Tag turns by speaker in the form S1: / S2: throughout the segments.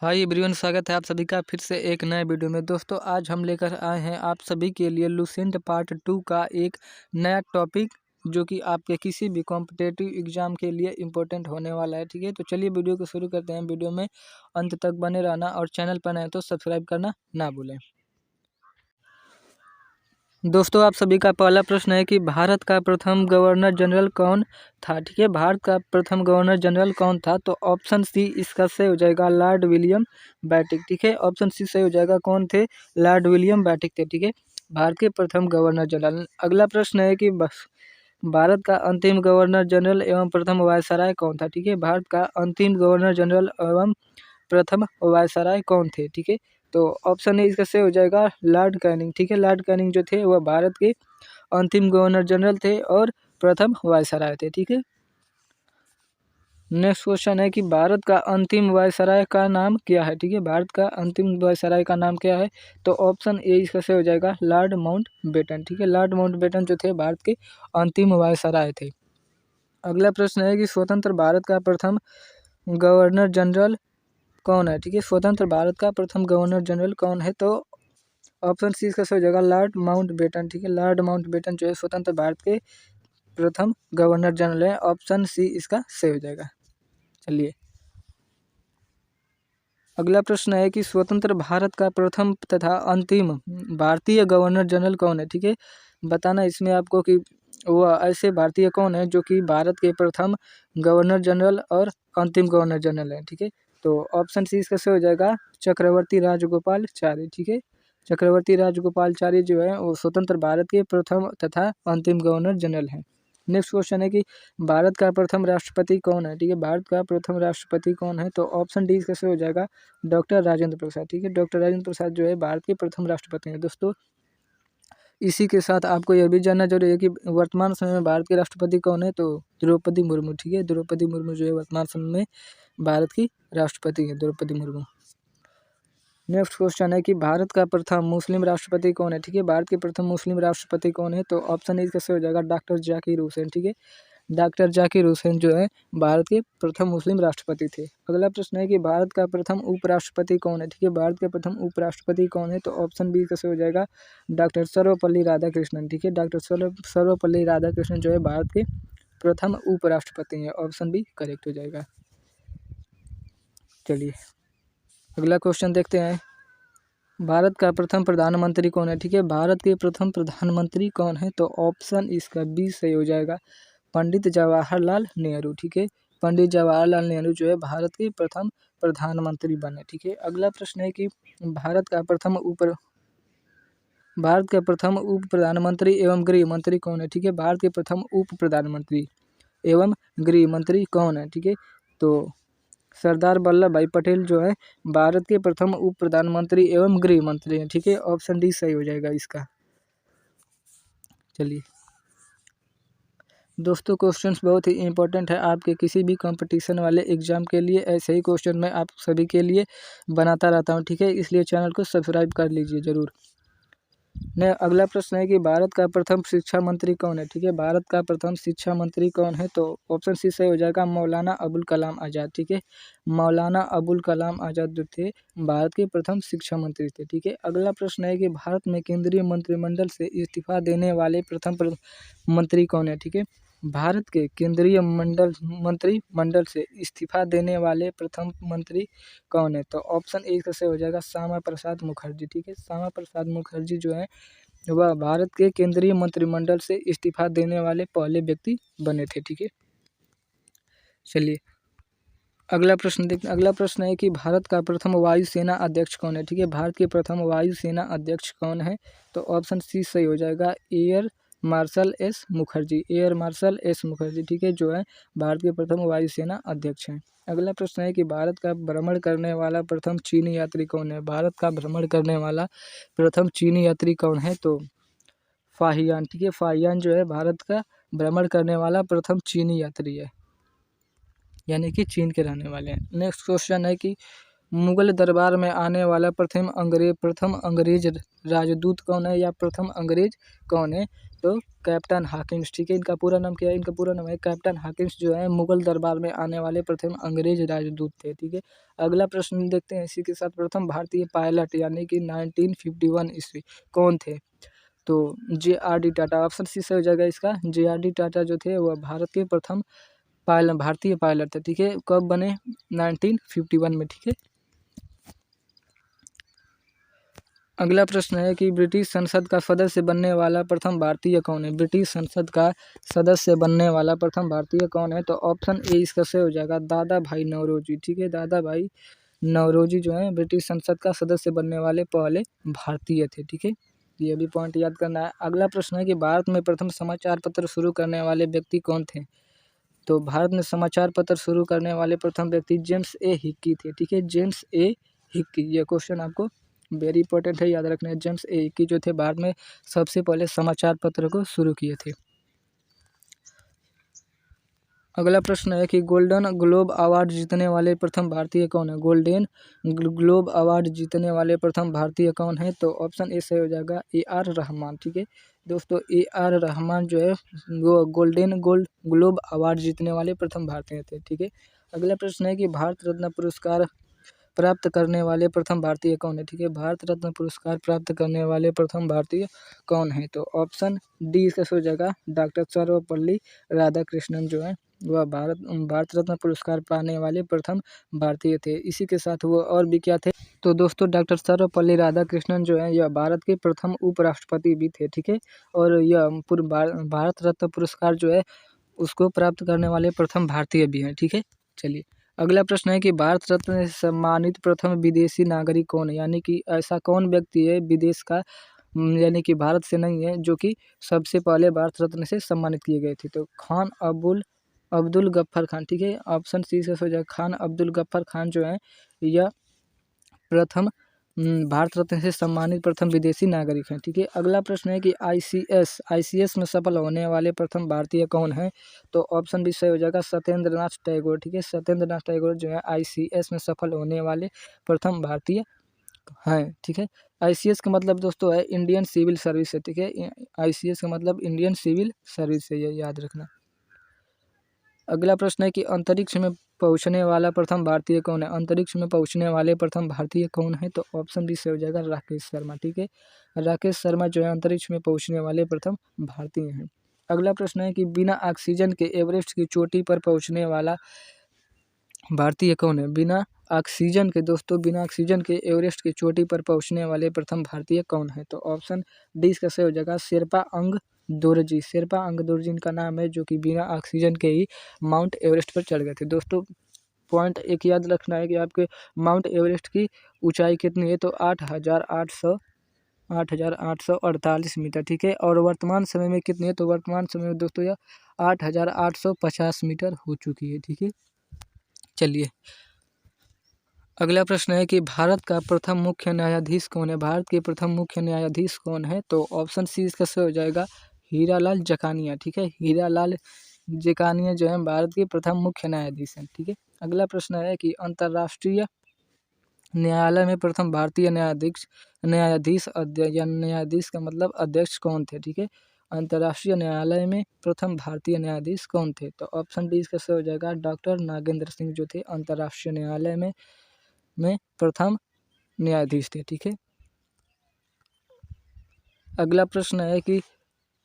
S1: Hi everyone, स्वागत है आप सभी का फिर से एक नए वीडियो में। दोस्तों आज हम लेकर आए हैं आप सभी के लिए लुसेंट पार्ट 2 का एक नया टॉपिक, जो कि आपके किसी भी कॉम्पिटेटिव एग्जाम के लिए इम्पोर्टेंट होने वाला है। ठीक है, तो चलिए वीडियो को शुरू करते हैं। वीडियो में अंत तक बने रहना और चैनल पर नए तो सब्सक्राइब करना ना भूलें। दोस्तों आप सभी का पहला प्रश्न है कि भारत का प्रथम गवर्नर जनरल कौन था। ठीक है, भारत का प्रथम गवर्नर जनरल कौन था, तो ऑप्शन सी इसका सही हो जाएगा लॉर्ड विलियम बेंटिक। ठीक है, ऑप्शन सी सही हो जाएगा। कौन थे? लॉर्ड विलियम बेंटिक थे। ठीक है, भारत के प्रथम गवर्नर जनरल। अगला प्रश्न है कि भारत का अंतिम गवर्नर जनरल एवं प्रथम वायसराय कौन था। ठीक है, भारत का अंतिम गवर्नर जनरल एवं प्रथम वायसराय कौन थे। ठीक है, तो ऑप्शन ए इसका सही हो जाएगा लॉर्ड कैनिंग। ठीक है, लॉर्ड कैनिंग जो थे वह भारत के अंतिम गवर्नर जनरल थे और प्रथम वायसराय थे। ठीक है, नेक्स्ट क्वेश्चन है कि भारत का अंतिम वायसराय का नाम क्या है। ठीक है, भारत का अंतिम वायसराय का नाम क्या है, तो ऑप्शन ए इसका सही हो जाएगा लॉर्ड माउंटबेटन। ठीक है, लॉर्ड माउंटबेटन जो थे भारत के अंतिम वायसराय थे। अगला प्रश्न है कि स्वतंत्र भारत का प्रथम गवर्नर जनरल कौन है। ठीक है, स्वतंत्र भारत का प्रथम गवर्नर जनरल कौन है, तो ऑप्शन सी इसका सही हो जाएगा लॉर्ड माउंटबेटन। ठीक है, लॉर्ड माउंटबेटन जो है स्वतंत्र भारत के प्रथम गवर्नर जनरल है। ऑप्शन सी इसका सही हो जाएगा। चलिए अगला प्रश्न है कि स्वतंत्र भारत का प्रथम तथा अंतिम भारतीय गवर्नर जनरल कौन है। ठीक है, बताना इसमें आपको कि वह ऐसे भारतीय कौन है जो कि भारत के प्रथम गवर्नर जनरल और अंतिम गवर्नर जनरल है। ठीक है, तो ऑप्शन सी इसका सही हो जाएगा चक्रवर्ती राजगोपालाचारी। ठीक है, चक्रवर्ती राजगोपालाचारी जो है वो स्वतंत्र भारत के प्रथम तथा अंतिम गवर्नर जनरल हैं। नेक्स्ट क्वेश्चन है कि भारत का प्रथम राष्ट्रपति कौन है। ठीक है, भारत का प्रथम राष्ट्रपति कौन है, तो ऑप्शन डी इसका सही हो जाएगा डॉक्टर राजेंद्र प्रसाद। ठीक है, डॉक्टर राजेंद्र प्रसाद जो है भारत के प्रथम राष्ट्रपति हैं। दोस्तों इसी के साथ आपको यह भी जानना जरूरी है कि वर्तमान समय में भारत के राष्ट्रपति कौन है, तो द्रौपदी मुर्मू। ठीक है, द्रौपदी मुर्मू जो है वर्तमान समय में भारत की राष्ट्रपति है, द्रौपदी मुर्मू। नेक्स्ट क्वेश्चन है कि भारत का प्रथम मुस्लिम राष्ट्रपति कौन है। ठीक है, भारत के प्रथम मुस्लिम राष्ट्रपति कौन है, तो ऑप्शन ए इसका सही हो जाएगा डॉक्टर जाकिर हुसैन। ठीक है, डॉक्टर जाकिर हुसैन जो है भारत के प्रथम मुस्लिम राष्ट्रपति थे। अगला प्रश्न है कि भारत का प्रथम उपराष्ट्रपति कौन है। ठीक है, भारत के प्रथम उपराष्ट्रपति कौन है, तो ऑप्शन बी कैसे हो जाएगा डॉक्टर सर्वपल्ली राधाकृष्णन। ठीक है, डॉक्टर सर्वपल्ली राधाकृष्णन जो है भारत के प्रथम उपराष्ट्रपति हैं। ऑप्शन बी करेक्ट हो जाएगा। चलिए अगला क्वेश्चन देखते हैं। भारत का प्रथम प्रधानमंत्री कौन है। ठीक है, भारत के प्रथम प्रधानमंत्री कौन है, तो ऑप्शन इसका बी सही हो जाएगा पंडित जवाहरलाल नेहरू। ठीक है, पंडित जवाहरलाल नेहरू जो है भारत के प्रथम प्रधानमंत्री बने। ठीक है, अगला प्रश्न है कि भारत का प्रथम उप प्रधानमंत्री एवं गृह मंत्री कौन है। ठीक है, भारत के प्रथम उप प्रधानमंत्री एवं गृह मंत्री कौन है। ठीक है, तो सरदार वल्लभ भाई पटेल जो है भारत के प्रथम उप प्रधानमंत्री एवं गृह मंत्री हैं। ठीक है, ऑप्शन डी सही हो जाएगा इसका। चलिए दोस्तों क्वेश्चंस बहुत ही इंपॉर्टेंट है आपके किसी भी कंपटीशन वाले एग्जाम के लिए। ऐसे ही क्वेश्चन मैं आप सभी के लिए बनाता रहता हूं। ठीक है, इसलिए चैनल को सब्सक्राइब कर लीजिए ज़रूर। ने अगला प्रश्न है कि भारत का प्रथम शिक्षा मंत्री कौन है। ठीक है, भारत का प्रथम शिक्षा मंत्री कौन है, तो ऑप्शन सी सही हो जाएगा मौलाना अबुल कलाम आज़ाद। ठीक है, मौलाना अबुल कलाम आज़ाद जो थे भारत के प्रथम शिक्षा मंत्री थे। ठीक है, अगला प्रश्न है कि भारत में केंद्रीय मंत्रिमंडल से इस्तीफा देने वाले प्रथम मंत्री कौन है। ठीक है, भारत के केंद्रीय मंत्रिमंडल से इस्तीफा देने वाले प्रथम मंत्री कौन है, तो ऑप्शन ए से हो जाएगा श्यामा प्रसाद मुखर्जी। ठीक है, श्यामा प्रसाद मुखर्जी जो है वह भारत के केंद्रीय मंत्रिमंडल से इस्तीफा देने वाले पहले व्यक्ति बने थे। ठीक है, चलिए अगला प्रश्न देखते हैं। अगला प्रश्न है कि भारत का प्रथम वायुसेना अध्यक्ष कौन है। ठीक है, भारत के प्रथम वायुसेना अध्यक्ष कौन है, तो ऑप्शन सी सही हो जाएगा air marshal S Mukherjee. Air marshal S Mukherjee ठीक है, जो है भारत के प्रथम वायुसेना अध्यक्ष हैं। अगला प्रश्न है कि भारत का भ्रमण करने वाला प्रथम चीनी यात्री कौन है। भारत का भ्रमण करने वाला प्रथम चीनी यात्री कौन है, तो फाहियान। ठीक है, फाहियान जो है भारत का भ्रमण करने वाला प्रथम चीनी यात्री है, यानी कि चीन के रहने वाले हैं। नेक्स्ट क्वेश्चन है कि मुगल दरबार में आने वाला प्रथम अंग्रेज राजदूत कौन है या प्रथम अंग्रेज कौन है, तो कैप्टन हॉकिंस, ठीक है। इनका पूरा नाम क्या है? इनका पूरा नाम है कैप्टन हॉकिंस, जो है मुगल दरबार में आने वाले प्रथम अंग्रेज राजदूत थे, ठीक है। अगला प्रश्न देखते हैं इसी के साथ, प्रथम भारतीय पायलट यानी कि 1951 ईस्वी कौन थे? तो JRD टाटा, ऑप्शन सी से हो जाएगा इसका। JRD टाटा जो थे वह भारत के प्रथम भारतीय पायलट थे, ठीक है। कब बने? 1951 में, ठीक है। अगला प्रश्न है कि ब्रिटिश संसद का सदस्य बनने वाला प्रथम भारतीय कौन है? ब्रिटिश संसद का सदस्य बनने वाला प्रथम भारतीय कौन है? तो ऑप्शन ए इसका सही हो जाएगा, दादा भाई नौरोजी, ठीक है। दादा भाई नौरोजी जो है ब्रिटिश संसद का सदस्य बनने वाले पहले भारतीय थे, ठीक है। ये भी पॉइंट याद करना है। अगला प्रश्न है कि भारत में प्रथम समाचार पत्र शुरू करने वाले व्यक्ति कौन थे? तो भारत में समाचार पत्र शुरू करने वाले प्रथम व्यक्ति जेम्स ए हिक्की थे, ठीक है। जेम्स ए हिक्की, ये क्वेश्चन आपको वेरी इंपॉर्टेंट है, याद रखना है। जेम्स ए हिक्की जो थे भारत में सबसे पहले समाचार पत्र को शुरू किए थे। अगला प्रश्न है कि गोल्डन ग्लोब अवार्ड जीतने वाले प्रथम भारतीय कौन है? गोल्डन ग्लोब अवार्ड जीतने वाले प्रथम भारतीय कौन है? तो ऑप्शन ए से हो जाएगा AR रहमान, ठीक है दोस्तों। AR रहमान जो है वो गोल्डन ग्लोब अवार्ड जीतने वाले प्रथम भारतीय थे, ठीक है। अगला प्रश्न है कि भारत रत्न पुरस्कार प्राप्त करने वाले प्रथम भारतीय कौन है? ठीक है, भारत रत्न पुरस्कार प्राप्त करने वाले प्रथम भारतीय कौन है? तो ऑप्शन डी इसका हो जाएगा, डॉक्टर सर्वपल्ली राधाकृष्णन जो है वह भारत रत्न पुरस्कार पाने वाले प्रथम भारतीय थे। इसी के साथ वो और भी क्या थे? तो दोस्तों डॉक्टर सर्वपल्ली राधाकृष्णन जो है यह भारत के प्रथम उपराष्ट्रपति भी थे, ठीक है। और यह भारत रत्न पुरस्कार जो है उसको प्राप्त करने वाले प्रथम भारतीय भी हैं, ठीक है। चलिए अगला प्रश्न है कि भारत रत्न से सम्मानित प्रथम विदेशी नागरिक कौन है? यानी कि ऐसा कौन व्यक्ति है विदेश का, यानी कि भारत से नहीं है, जो कि सबसे पहले भारत रत्न से सम्मानित किए गए थे? तो खान अब्दुल गफ्फार खान, ठीक है। ऑप्शन सी से हो जाएगा, खान अब्दुल गफ्फार खान जो है यह प्रथम भारत रत्न से सम्मानित प्रथम विदेशी नागरिक हैं, ठीक है। अगला प्रश्न है कि ICS में सफल होने वाले प्रथम भारतीय कौन है? तो ऑप्शन भी सही हो जाएगा, सत्येंद्र नाथ टैगोर, ठीक है। सत्येंद्र नाथ टैगोर जो है ICS में सफल होने वाले प्रथम भारतीय हैं, ठीक है। ICS का मतलब दोस्तों है इंडियन सिविल सर्विस है, ठीक है। ICS का मतलब इंडियन सिविल सर्विस है, ये याद रखना। अगला प्रश्न है कि अंतरिक्ष में पहुंचने वाला प्रथम भारतीय कौन है? अंतरिक्ष में पहुंचने वाले प्रथम भारतीय कौन है? तो ऑप्शन डी से हो जाएगा, राकेश शर्मा, ठीक है। राकेश शर्मा जो है अंतरिक्ष में पहुंचने वाले प्रथम भारतीय हैं। अगला प्रश्न है कि बिना ऑक्सीजन के एवरेस्ट की चोटी पर पहुंचने वाला भारतीय कौन है? बिना ऑक्सीजन के एवरेस्ट की चोटी पर पहुंचने वाले प्रथम भारतीय कौन है? तो ऑप्शन डी इसका सही हो जाएगा, शेरपा अंग दोरजी। शेरपा अंग दोरजी इनका नाम है, जो कि बिना ऑक्सीजन के ही माउंट एवरेस्ट पर चढ़ गए थे। दोस्तों पॉइंट एक याद रखना है कि आपके माउंट एवरेस्ट की ऊंचाई कितनी है? तो 8,848 मीटर, ठीक है। और वर्तमान समय में कितनी है? तो वर्तमान समय में दोस्तों यह 8,850 मीटर हो चुकी है, ठीक है। चलिए अगला प्रश्न है कि भारत का प्रथम मुख्य न्यायाधीश कौन है? भारत के प्रथम मुख्य न्यायाधीश कौन है? तो ऑप्शन सी इसका सही हो जाएगा, हीरालाल जकानिया, ठीक है। हीरालाल जकानिया जो है भारत के प्रथम मुख्य न्यायाधीश हैं, ठीक है। अगला प्रश्न है कि अंतर्राष्ट्रीय न्यायालय में प्रथम भारतीय न्यायाधीश न्यायाधीश का मतलब अध्यक्ष कौन थे? ठीक है, अंतर्राष्ट्रीय न्यायालय में प्रथम भारतीय न्यायाधीश कौन थे? तो ऑप्शन डी इसका सही हो जाएगा, डॉक्टर नागेंद्र सिंह जो थे अंतर्राष्ट्रीय न्यायालय में प्रथम न्यायाधीश थे, ठीक है। अगला प्रश्न है कि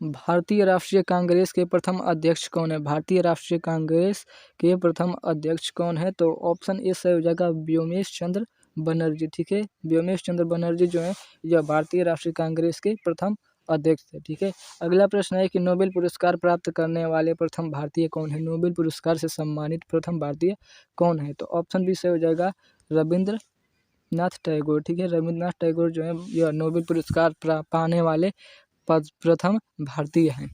S1: भारतीय राष्ट्रीय कांग्रेस के प्रथम अध्यक्ष कौन है? भारतीय राष्ट्रीय कांग्रेस के प्रथम अध्यक्ष कौन है? तो ऑप्शन ए सही हो जाएगा, व्योमेश चंद्र बनर्जी, ठीक है। व्योमेश चंद्र बनर्जी जो है यह भारतीय राष्ट्रीय कांग्रेस के प्रथम अध्यक्ष थे, ठीक है। अगला प्रश्न है कि नोबेल पुरस्कार प्राप्त करने वाले प्रथम भारतीय कौन है? नोबेल पुरस्कार से सम्मानित प्रथम भारतीय कौन है? तो ऑप्शन बी सही हो जाएगा, रविंद्रनाथ टैगोर, ठीक है। रविंद्रनाथ टैगोर जो है यह नोबेल पुरस्कार पाने वाले प्रथम भारतीय हैं।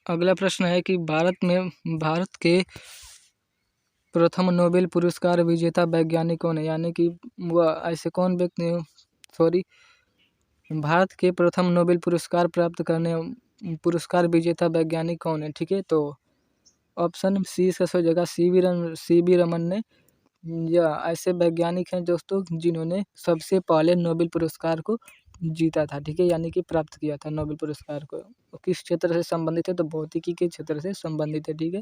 S1: अगला प्रश्न है कि भारत के प्रथम नोबेल पुरस्कार विजेता वैज्ञानिक कौन है? यानी कि वह ऐसे कौन व्यक्ति भारत के प्रथम नोबेल पुरस्कार प्राप्त करने पुरस्कार विजेता वैज्ञानिक कौन है? ठीक है, तो ऑप्शन सी इसका सही जगह सी वी रमन ने या ऐसे वैज्ञानिक हैं दोस्तों जिन्होंने सबसे पहले नोबेल पुरस्कार को जीता था, ठीक है, यानी कि प्राप्त किया था नोबेल पुरस्कार को। किस क्षेत्र से संबंधित है, तो भौतिकी के क्षेत्र से संबंधित है, ठीक है।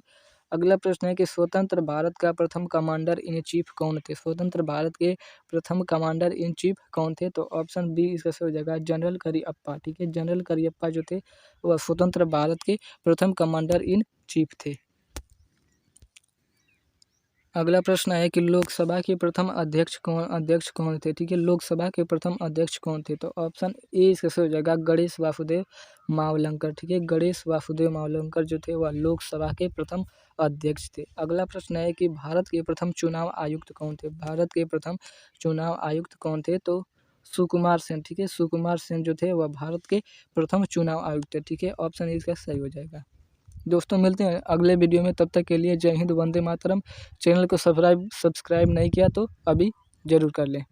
S1: अगला प्रश्न है कि स्वतंत्र भारत का प्रथम कमांडर इन चीफ कौन थे? स्वतंत्र भारत के प्रथम कमांडर इन चीफ कौन थे? तो ऑप्शन बी इसका सही हो जाएगा, जनरल करियप्पा, ठीक है। जनरल करियप्पा जो थे वह स्वतंत्र भारत के प्रथम कमांडर इन चीफ थे। अगला प्रश्न है कि लोकसभा के प्रथम अध्यक्ष कौन थे? ठीक है, लोकसभा के प्रथम अध्यक्ष कौन थे? तो ऑप्शन ए इसका सही हो जाएगा, गणेश वासुदेव मावलंकर, ठीक है। गणेश वासुदेव मावलंकर जो थे वह लोकसभा के प्रथम अध्यक्ष थे। अगला प्रश्न है कि भारत के प्रथम चुनाव आयुक्त कौन थे? भारत के प्रथम चुनाव आयुक्त कौन थे? तो सुकुमार सेन, ठीक है। सुकुमार सेन जो थे वह भारत के प्रथम चुनाव आयुक्त थे, ठीक है। ऑप्शन ए इसका सही हो जाएगा। दोस्तों मिलते हैं अगले वीडियो में, तब तक के लिए जय हिंद, वंदे मातरम। चैनल को सब्सक्राइब नहीं किया तो अभी ज़रूर कर लें।